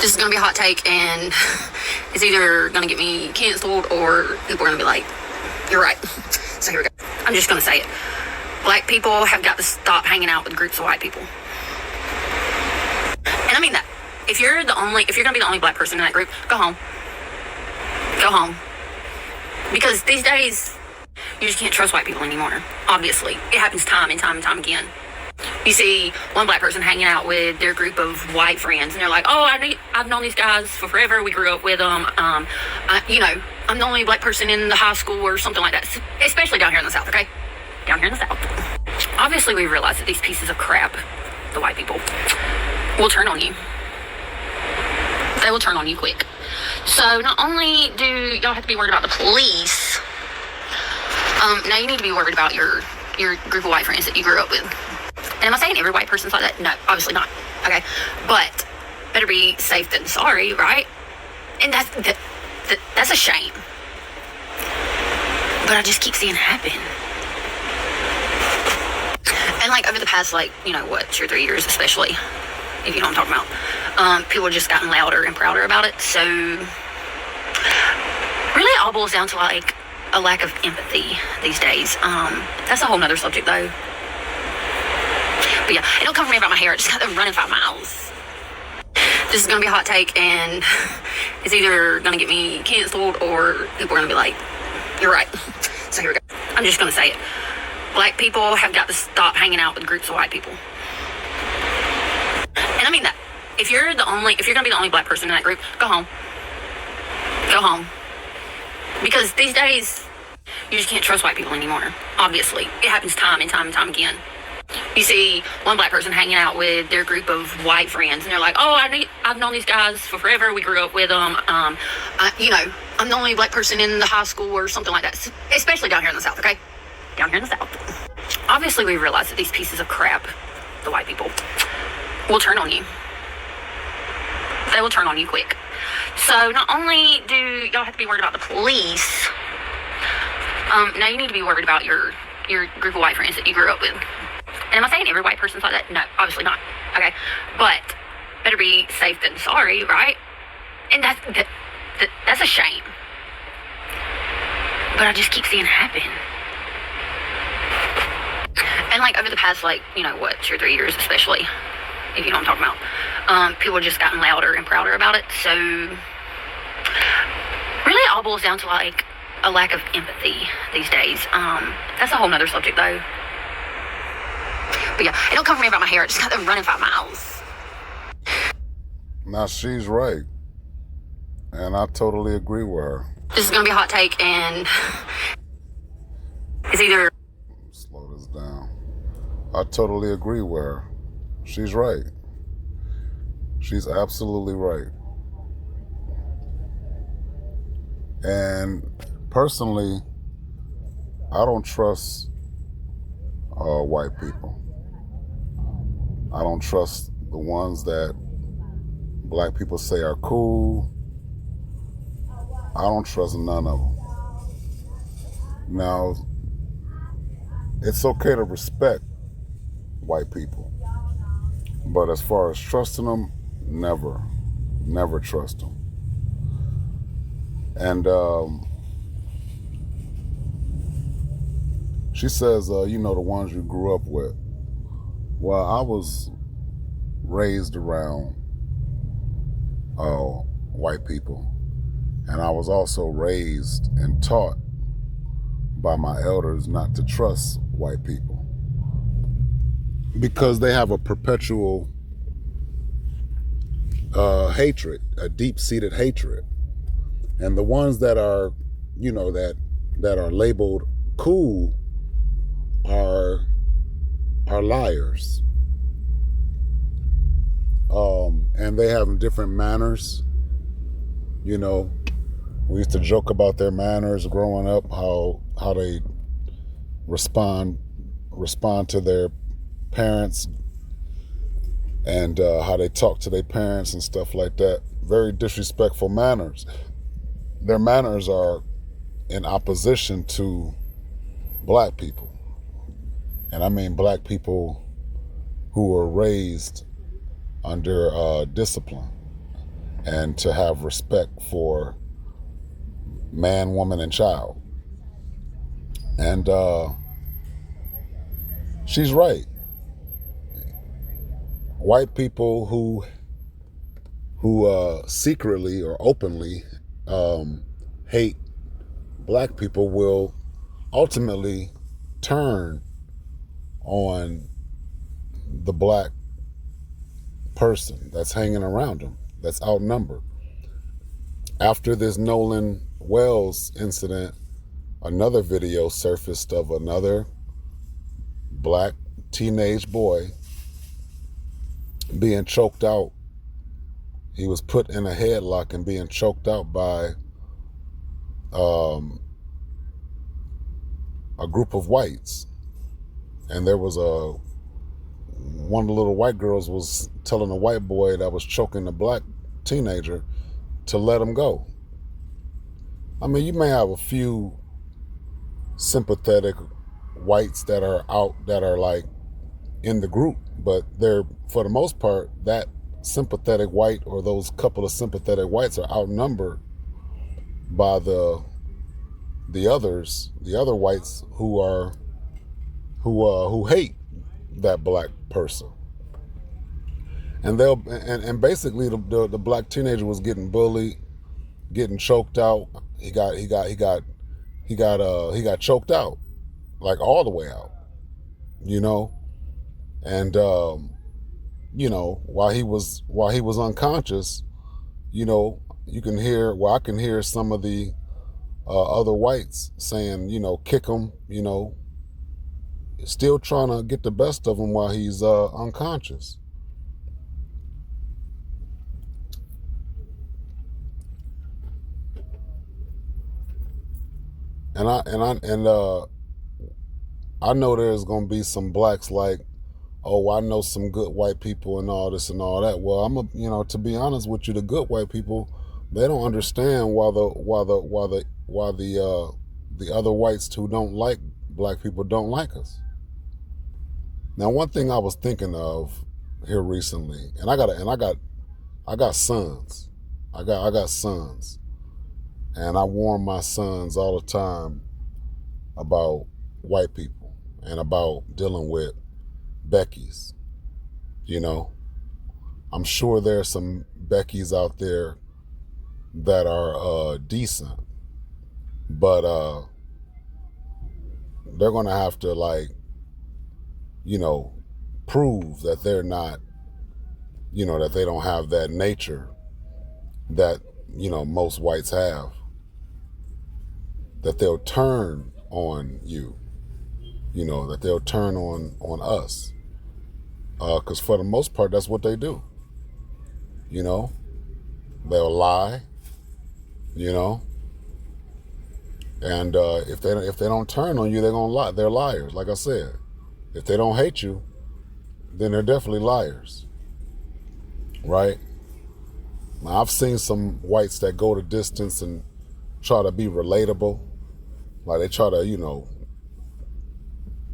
This is going to be a hot take, and it's either going to get me canceled or people are going to be like, you're right. So here we go. I'm just going to say it. Black people have got to stop hanging out with groups of white people. And I mean that. If you're going to be the only black person in that group, go home. Go home. Because these days, you just can't trust white people anymore. Obviously. It happens time and time and time again. You see one black person hanging out with their group of white friends, and they're like, oh, I've known these guys for forever. We grew up with them. I'm the only black person in the high school or something like that. Especially down here in the South, okay? Down here in the South. Obviously, we realize that these pieces of crap, the white people, will turn on you. They will turn on you quick. So not only do y'all have to be worried about the police, now you need to be worried about your group of white friends that you grew up with. And am I saying every white person's like that? No, obviously not. Okay, but better be safe than sorry, right? And that's a shame. But I just keep seeing it happen. And like over the past 2 or 3 years, especially, if you know what I'm talking about, people have just gotten louder and prouder about it. So really, it all boils down to like a lack of empathy these days. That's a whole nother subject though. But yeah, it don't come from me about my hair. I just got them running 5 miles. This is going to be a hot take, and it's either going to get me canceled or people are going to be like, you're right. So here we go. I'm just going to say it. Black people have got to stop hanging out with groups of white people. And I mean that. If you're going to be the only black person in that group, go home. Go home. Because these days, you just can't trust white people anymore. Obviously. It happens time and time and time again. You see one black person hanging out with their group of white friends, and they're like, oh, I've known these guys for forever. We grew up with them. I'm the only black person in the high school or something like that. Especially down here in the South, okay? Down here in the South. Obviously, we realize that these pieces of crap, the white people, will turn on you. They will turn on you quick. So not only do y'all have to be worried about the police, now you need to be worried about your group of white friends that you grew up with. And am I saying every white person's like that? No, obviously not. Okay, but better be safe than sorry, right? And that's a shame. But I just keep seeing it happen. And like over the past 2 or 3 years, especially, if you know what I'm talking about, people have just gotten louder and prouder about it. So really, it all boils down to like a lack of empathy these days. That's a whole nother subject though. But yeah, it don't come from me about my hair. I just got them running 5 miles. Now, she's right. And I totally agree with her. This is going to be a hot take, and it's either... Slow this down. I totally agree with her. She's right. She's absolutely right. And personally, I don't trust white people. I don't trust the ones that black people say are cool. I don't trust none of them. Now, it's okay to respect white people, but as far as trusting them, never trust them. And she says, the ones you grew up with. Well, I was raised around white people, and I was also raised and taught by my elders not to trust white people because they have a perpetual hatred, a deep-seated hatred. And the ones that are, that are labeled cool are liars. And they have different manners. We used to joke about their manners growing up, how they respond to their parents, and how they talk to their parents and stuff like that. Very disrespectful manners. Their manners are in opposition to black people. And I mean black people who were raised under discipline and to have respect for man, woman, and child. And she's right. White people who secretly or openly hate black people will ultimately turn on the black person that's hanging around them, that's outnumbered. After this Nolan Wells incident, another video surfaced of another black teenage boy being choked out. He was put in a headlock and being choked out by a group of whites. And there was one of the little white girls was telling a white boy that was choking the black teenager to let him go. I mean, you may have a few sympathetic whites that are out, that are like in the group, but they're, for the most part, that sympathetic white or those couple of sympathetic whites are outnumbered by the other whites who hate that black person. And and basically the black teenager was getting bullied, getting choked out. He got choked out, like all the way out, you know. And while he was unconscious, you can hear, I can hear some of the other whites saying, kick him, still trying to get the best of him while he's unconscious. And I know there's gonna be some blacks like, oh, I know some good white people and all this and all that. Well, to be honest with you, the good white people, they don't understand why the other whites who don't like black people don't like us. Now, one thing I was thinking of here recently, and I got sons. I got sons. And I warn my sons all the time about white people and about dealing with Beckys. I'm sure there's some Beckys out there that are decent, but they're gonna have to prove that they're not, that they don't have that nature that most whites have, that they'll turn on you, that they'll turn on us, because for the most part that's what they do. They'll lie, and if they don't turn on you, they're gonna lie. They're liars. Like I said, if they don't hate you, then they're definitely liars, right? Now, I've seen some whites that go the distance and try to be relatable. Like they try to,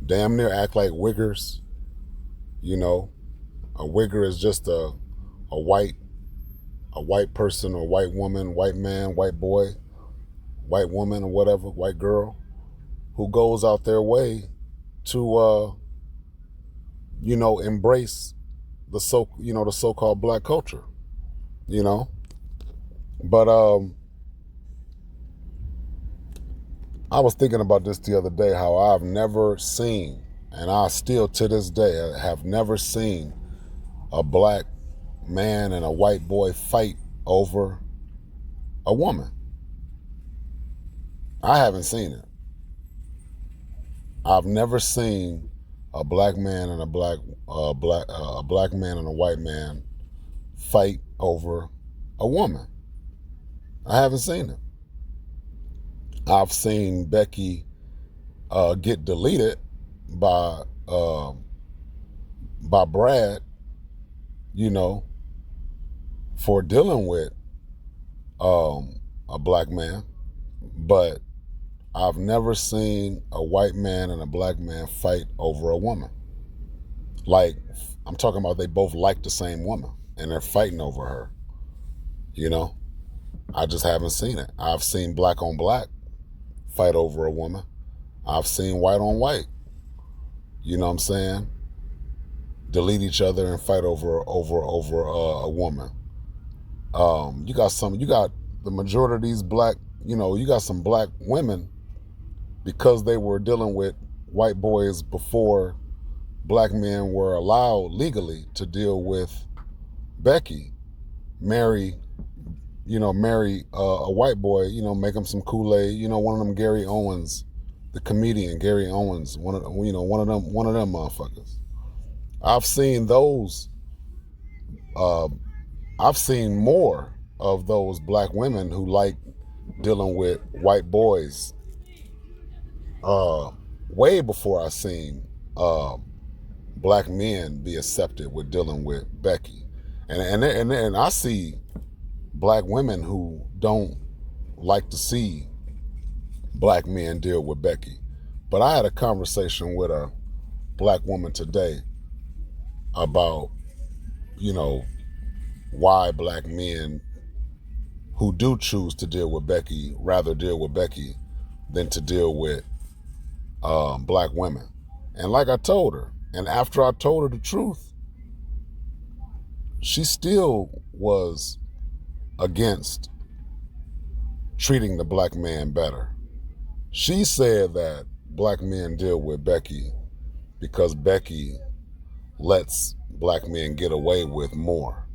damn near act like wiggers. A wigger is just a white person or white woman, white man, white boy, white woman or whatever, white girl, who goes out their way to, embrace the so-called black culture, But I was thinking about this the other day, how I've never seen, and I still to this day have never seen a black man and a white boy fight over a woman. I haven't seen it. I've never seen a black man and a black man and a white man fight over a woman. I haven't seen it. I've seen Becky get deleted by Brad, for dealing with a black man, but I've never seen a white man and a black man fight over a woman. Like, I'm talking about they both like the same woman and they're fighting over her. You know, I just haven't seen it. I've seen black on black fight over a woman. I've seen white on white, you know what I'm saying, delete each other and fight over a woman. You got the majority of these black, you got some black women, because they were dealing with white boys before black men were allowed legally to deal with Becky. Marry a white boy, make him some Kool-Aid, one of them Gary Owens, the comedian Gary Owens, one of them motherfuckers. I've seen those. I've seen more of those black women who like dealing with white boys. Way before I seen black men be accepted with dealing with Becky, and I see black women who don't like to see black men deal with Becky. But I had a conversation with a black woman today about, why black men who do choose to deal with Becky rather deal with Becky than to deal with black women. And like I told her, and after I told her the truth, she still was against treating the black man better. She said that black men deal with Becky because Becky lets black men get away with more.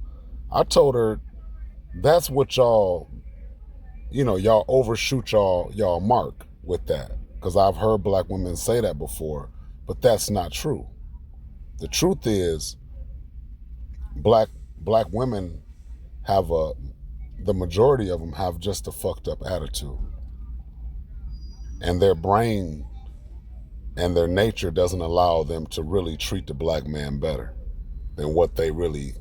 I told her that's what y'all overshoot y'all mark with that, because I've heard black women say that before, but that's not true. The truth is black women have the majority of them have just a fucked up attitude, and their brain and their nature doesn't allow them to really treat the black man better than what they really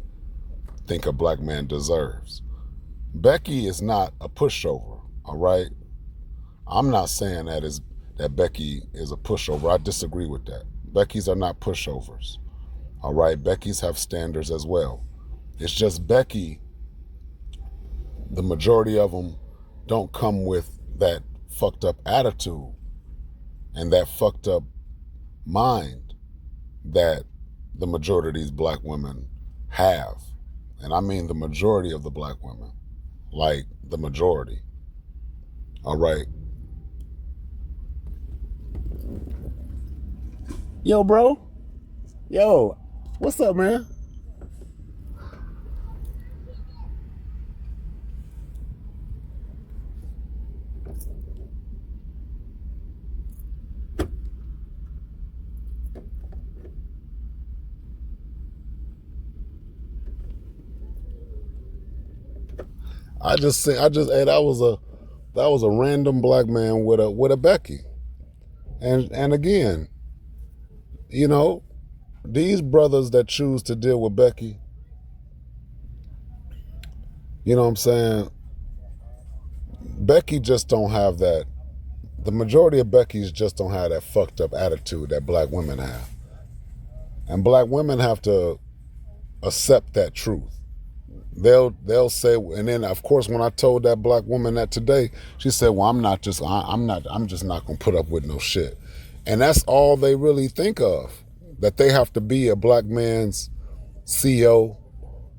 think a black man deserves. Becky is not a pushover, all right? I'm not saying that Becky is a pushover. I disagree with that. Becky's are not pushovers, all right? Becky's have standards as well. It's just Becky, the majority of them don't come with that fucked up attitude and that fucked up mind that the majority of these black women have. And I mean the majority of the black women, like the majority. All right. Yo, bro. Yo, what's up, man? Hey, that was a random black man with a Becky. And again, these brothers that choose to deal with Becky, you know what I'm saying? Becky just don't have that. The majority of Beckys just don't have that fucked up attitude that black women have. And black women have to accept that truth. They'll say, and then of course when I told that black woman that today, she said, well, I'm just not gonna put up with no shit. And that's all they really think of, that they have to be a black man's CO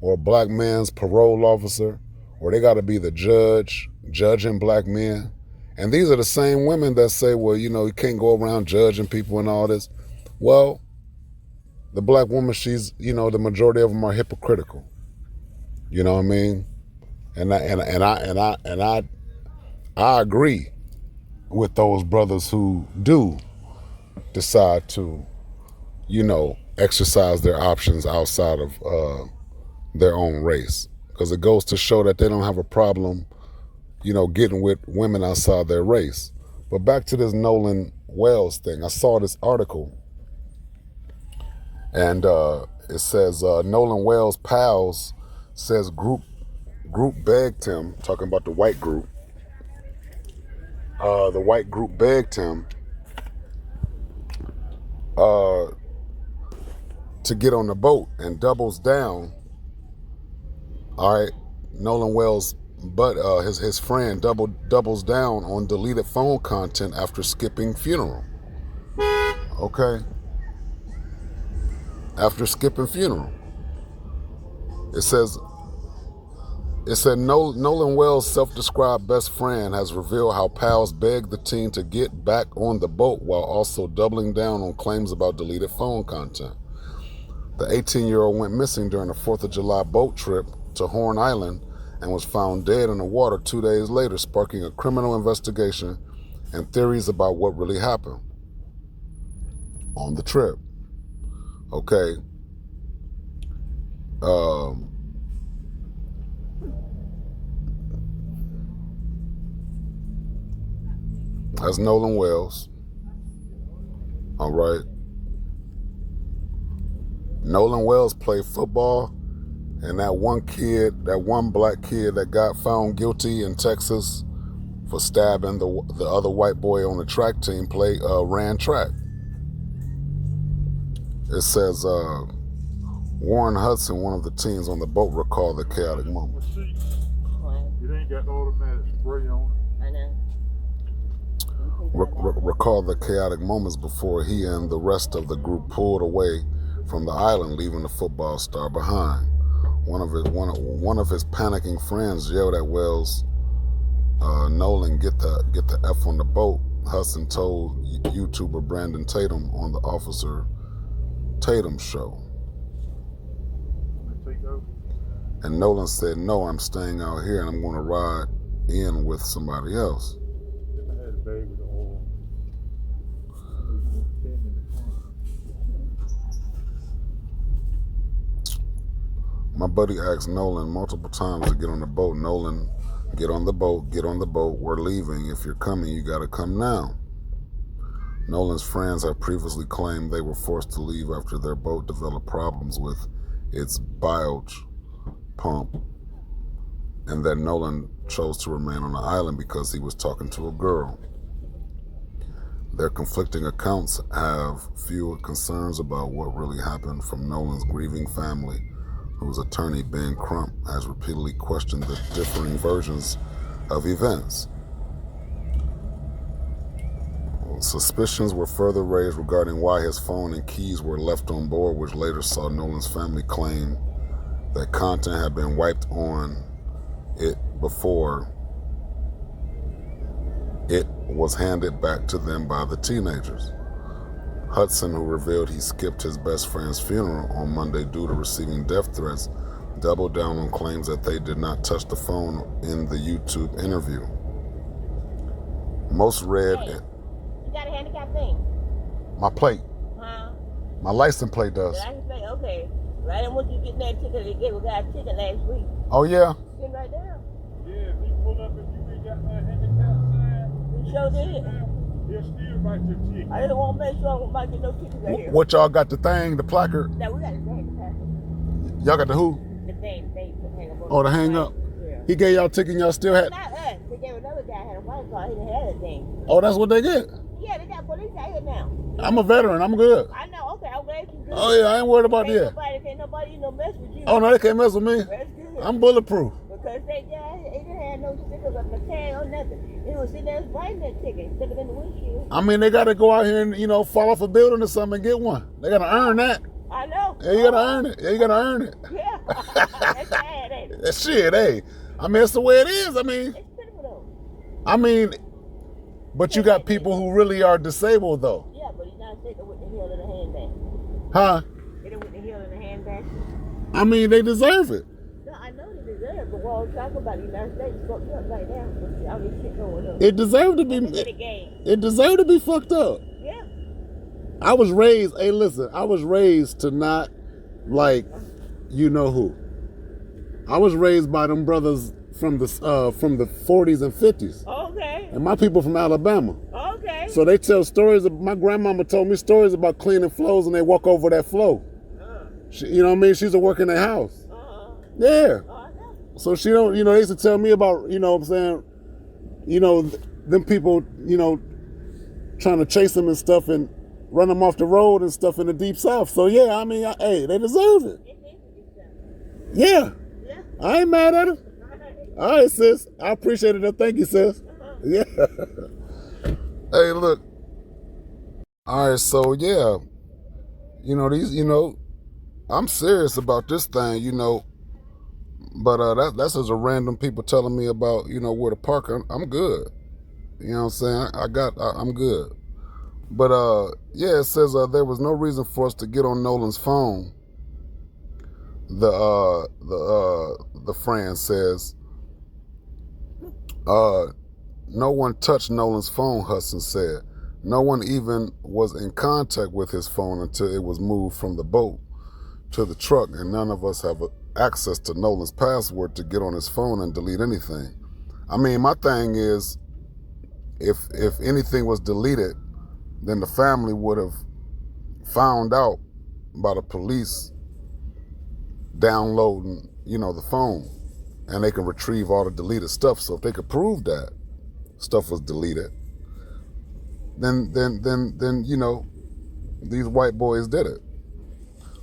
or a black man's parole officer, or they got to be the judge judging black men. And these are the same women that say, well, you can't go around judging people and all this. Well, the black woman, she's, the majority of them are hypocritical. You know what I mean? And I agree with those brothers who do decide to, exercise their options outside of their own race, because it goes to show that they don't have a problem, getting with women outside their race. But back to this Nolan Wells thing, I saw this article, and it says Nolan Wells' pals says group begged him, talking about the white group. The white group begged him to get on the boat, and doubles down, all right, Nolan Wells, but his friend doubles down on deleted phone content after skipping funeral. Okay. After skipping funeral. It said Nolan Wells' self-described best friend has revealed how pals begged the teen to get back on the boat while also doubling down on claims about deleted phone content. The 18-year-old went missing during a 4th of July boat trip to Horn Island and was found dead in the water 2 days later, sparking a criminal investigation and theories about what really happened on the trip. Okay. That's Nolan Wells. All right. Nolan Wells played football, and that one black kid that got found guilty in Texas for stabbing the other white boy on the track team ran track. It says Warren Hudson, one of the teens on the boat, recalled the chaotic moment. It ain't got automatic spray on it. I know. Recalled the chaotic moments before he and the rest of the group pulled away from the island, leaving the football star behind. One of his panicking friends yelled at Wells, "Nolan, get the F on the boat." Hudson told YouTuber Brandon Tatum on the Officer Tatum show. And Nolan said, "No, I'm staying out here and I'm going to ride in with somebody else." My buddy asked Nolan multiple times to get on the boat. Nolan, get on the boat, we're leaving. If you're coming, you gotta come now. Nolan's friends have previously claimed they were forced to leave after their boat developed problems with its bilge pump, and that Nolan chose to remain on the island because he was talking to a girl. Their conflicting accounts have fueled concerns about what really happened from Nolan's grieving family, whose attorney, Ben Crump, has repeatedly questioned the differing versions of events. Suspicions were further raised regarding why his phone and keys were left on board, which later saw Nolan's family claim that content had been wiped on it before it was handed back to them by the teenagers. Hudson, who revealed he skipped his best friend's funeral on Monday due to receiving death threats, doubled down on claims that they did not touch the phone in the YouTube interview. Most read... Hey, you got a handicap thing? My plate. Huh? My license plate does. I can say, okay. Right, and once you get that ticket, they gave a guy a ticket last week. Oh, yeah? Sitting right there. Yeah, if he pull up and you ain't got that handicap sign, We sure did. he'll still write your ticket. I just want to make sure I might get no tickets right here. What y'all got the thing, the placard? No, we got the handicap. Y'all got the who? The thing, to hang up on. Oh, the hang up. Yeah. He gave y'all a ticket and y'all still had... Not us. They gave another guy had a white car. He didn't have that thing. Oh, that's what they get? Yeah, they got police out here now. I'm a veteran. I'm good. I know. Okay, I'm glad you good. Oh, yeah, I ain't worried about that. Can't nobody mess with you. Oh, no, they can't mess with me. That's good. I'm bulletproof. Because they didn't have no stickers on the tag or nothing. He was sitting there writing that ticket, stick it in the windshield. I mean, they got to go out here and, fall off a building or something and get one. They got to earn that. I know. Yeah, you got to earn it. Yeah, you got to earn it. Yeah. That's bad, ain't it? That shit, hey. I mean, it's the way it is. I mean, It's pitiful though. But you got people who really are disabled, though. Yeah, but he's not sitting with the heel of the handbag. Huh? Sitting with the heel of the handbag. I mean, they deserve it. No, I know they deserve it, but what I'm talking about, the United States fucked up right now. With all this shit going on. It deserved to be. Look at the game. It deserved to be fucked up. Yeah. I was raised. Hey, listen. I was raised to not like, you know who. I was raised by them brothers from the 40s and 50s, Okay. and my people from Alabama. Okay. So they tell stories. My grandmama told me stories about cleaning floors, and they walk over that floor. You know what I mean? She used to work in their house. Yeah. Oh, I know. So she don't, they used to tell me about, what I'm saying, them people, trying to chase them and stuff and run them off the road and stuff in the deep south. So yeah, hey, they deserve it. It needs to be done. Yeah. Yeah. I ain't mad at them. No, All right, sis. I appreciate it. Thank you, sis. Yeah. Hey, look. All right, so yeah, I'm serious about this thing, but that's just a random people telling me about, where to park. I'm good. You know what I'm saying? I'm good. But yeah, it says there was no reason for us to get on Nolan's phone. The friend says, no one touched Nolan's phone, Hudson said. No one even was in contact with his phone until it was moved from the boat to the truck, and none of us have access to Nolan's password to get on his phone and delete anything. I mean, my thing is, if anything was deleted, then the family would have found out by the police downloading, the phone, and they can retrieve all the deleted stuff. So if they could prove that stuff was deleted, then these white boys did it.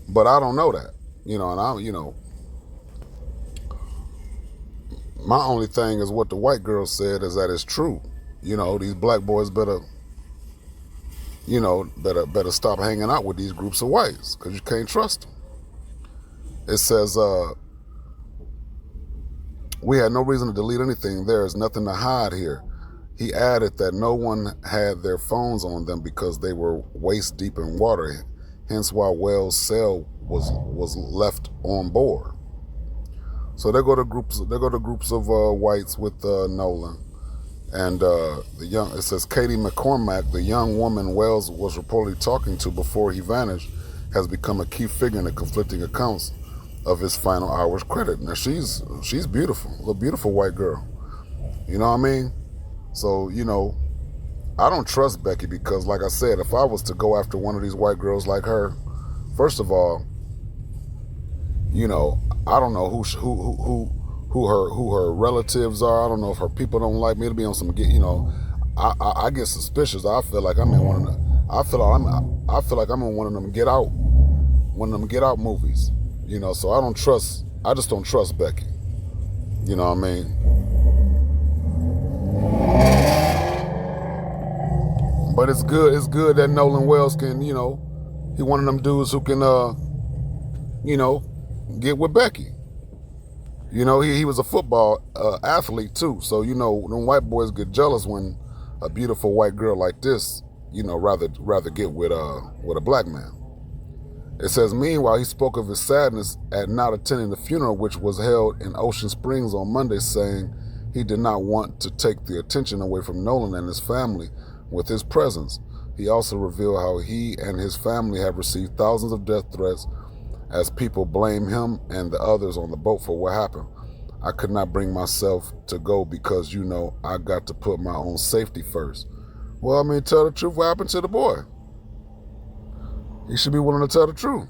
But I don't know that, and my only thing is what the white girl said is that it's true. These black boys better stop hanging out with these groups of whites, because you can't trust them. It says, we had no reason to delete anything. There is nothing to hide here. He added that no one had their phones on them because they were waist deep in water, hence why Wells' cell was left on board. So they go to groups of whites with Nolan. And it says Katie McCormack, the young woman Wells was reportedly talking to before he vanished, has become a key figure in the conflicting accounts of his final hours credit. Now she's beautiful, a beautiful white girl. You know what I mean? So, I don't trust Becky because, like I said, if I was to go after one of these white girls like her, first of all, I don't know who her relatives are. I don't know if her people don't like me. It'll be on some, I get suspicious. I feel like I'm in one of them. I feel like I'm in one of them Get Out movies. So I just don't trust Becky. You know what I mean? But it's good that Nolan Wells can, he one of them dudes who can, get with Becky. He was a football athlete too. So, them white boys get jealous when a beautiful white girl like this, rather get with a black man. It says, meanwhile, he spoke of his sadness at not attending the funeral, which was held in Ocean Springs on Monday, saying he did not want to take the attention away from Nolan and his family with his presence. He also revealed how he and his family have received thousands of death threats as people blame him and the others on the boat for what happened. I could not bring myself to go because, I got to put my own safety first. Well, tell the truth. What happened to the boy? He should be willing to tell the truth.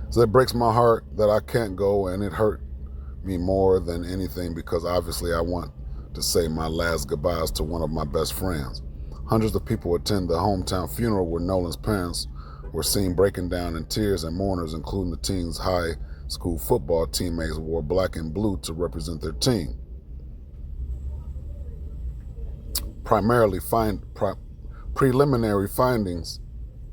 So it breaks my heart that I can't go, and it hurt me more than anything because obviously I want to say my last goodbyes to one of my best friends. Hundreds of people attend the hometown funeral where Nolan's parents were seen breaking down in tears, and mourners, including the team's high school football teammates, wore black and blue to represent their team. Preliminary findings.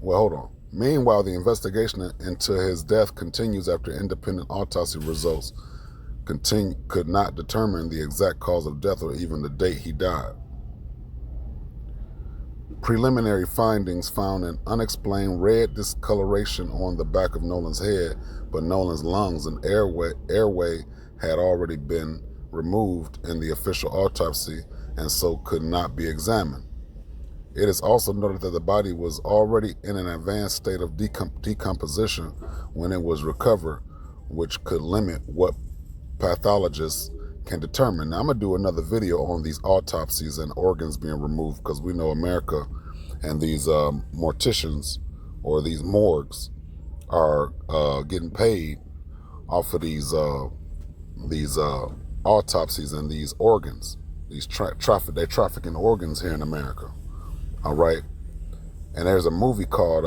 Well, hold on. Meanwhile, the investigation into his death continues after independent autopsy results could not determine the exact cause of death or even the date he died. Preliminary findings found an unexplained red discoloration on the back of Nolan's head, but Nolan's lungs and airway had already been removed in the official autopsy and so could not be examined. It is also noted that the body was already in an advanced state of decomposition when it was recovered, which could limit what pathologists can determine. Now, I'm going to do another video on these autopsies and organs being removed because we know America and these morticians or these morgues are getting paid off of these autopsies and these organs. They're trafficking organs here in America. All right, and there's a movie called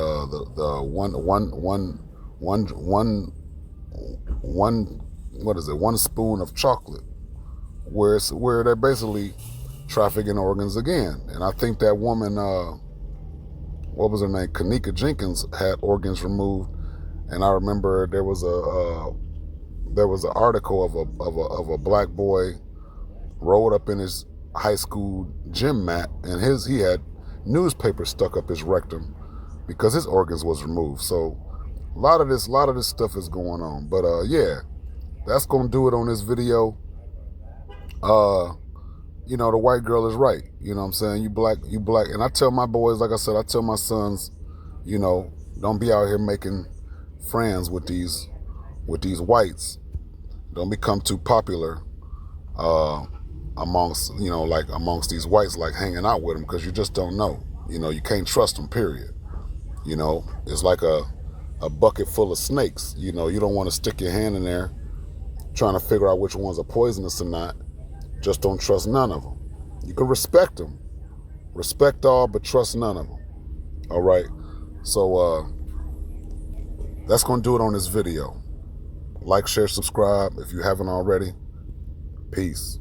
One Spoon of Chocolate. where they're basically trafficking organs again. And I think that woman, what was her name, Kanika Jenkins, had organs removed. And I remember there was an article of a black boy rolled up in his high school gym mat, and he had newspaper stuck up his rectum because his organs was removed. So a lot of this stuff is going on. But yeah, that's gonna do it on this video. You know, the white girl is right. You know what I'm saying? You black. And I tell my boys, like I said, I tell my sons, you know, don't be out here making friends with these whites. Don't become too popular amongst these whites, like hanging out with them, because you just don't know. You know, you can't trust them, period. You know, it's like a bucket full of snakes. You know, you don't want to stick your hand in there trying to figure out which ones are poisonous or not. Just don't trust none of them. You can respect them. Respect all, but trust none of them. All right? So that's going to do it on this video. Like, share, subscribe if you haven't already. Peace.